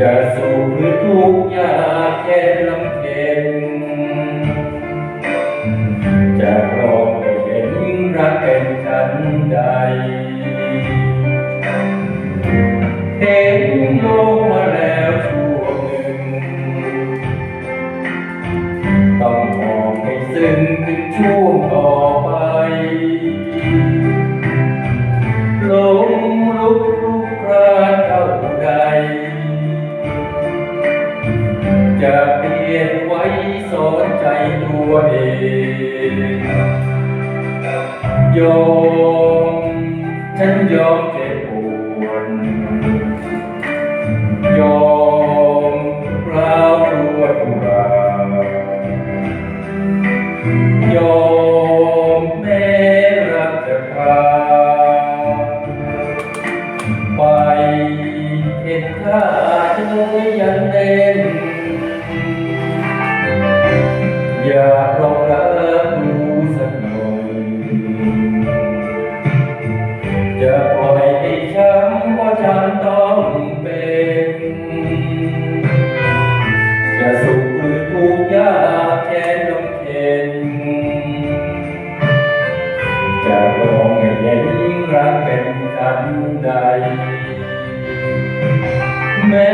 จะสู้หรือทุกข์ยากแค้นลำเค็ญจะรอให้เห็นรักเป็นฉันใดเห็นโลกมาแล้วชั่วหนึ่งต้องมองให้ซึ้งถึงช่วงต่อไปลมลุกคลุกคลานเท่าใดจะเปลี่ยนไว้สอนใจตัวเองยอมฉันยอมเจ็บปวดยอมร้าวตัวทุรายอมแม้รักจะพาไปเห็นข้าเธอยังเด่นอยากลองรักดูสักหน่อยจะปล่อยให้ช้ำเพราะฉันต้องเป็นจะสุขหรือทุกข์ยากแค้นลำเค็ญจะลองให้เห็นรักเป็นฉันใดแม้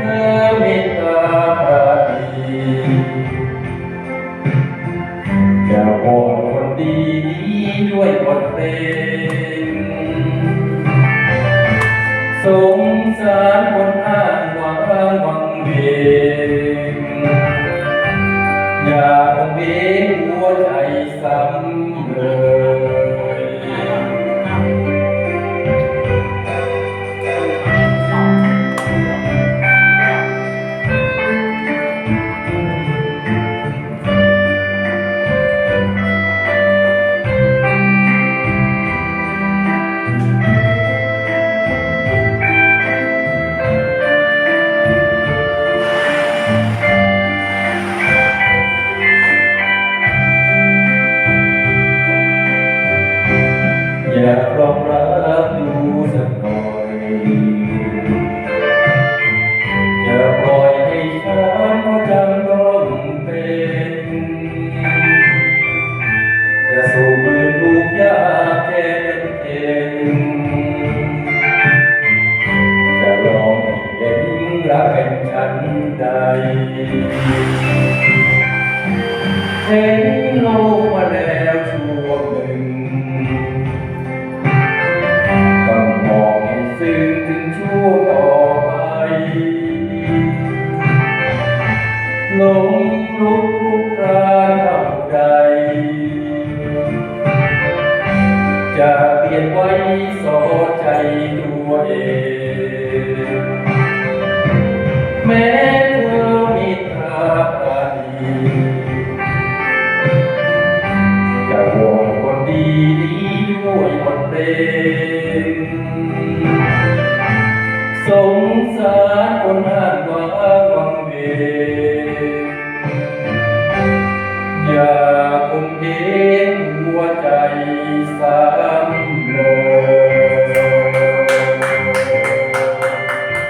เธอเมตตาปราณีจะวอนคนดีด้วยบทเพลงสงสารคนอ้างว้างวังเวงอย่าคงเวงหัวใจซ้ำเลยอยากลองรักดูสักหน่อยจะปล่อยให้ช้ำเพราะจำต้องเป็นจะสู้หรือทุกข์ยากแค้นเข็ญจะลองให้เห็นรักเป็นฉันใดเห็นโลกมาแล้วชั่วหนึ่งต้องมองให้ซึ้งถึงชั่วต่อไปลมลุกคลุกคลานเท่าใดจะเปลี่ยนไว้สอนใจตัวเองแม้เธอมีตาปราณีจะวอนคนดีด้วยบทเพลงสงสารคนอ้างว้างวังเวงอย่าคงเห็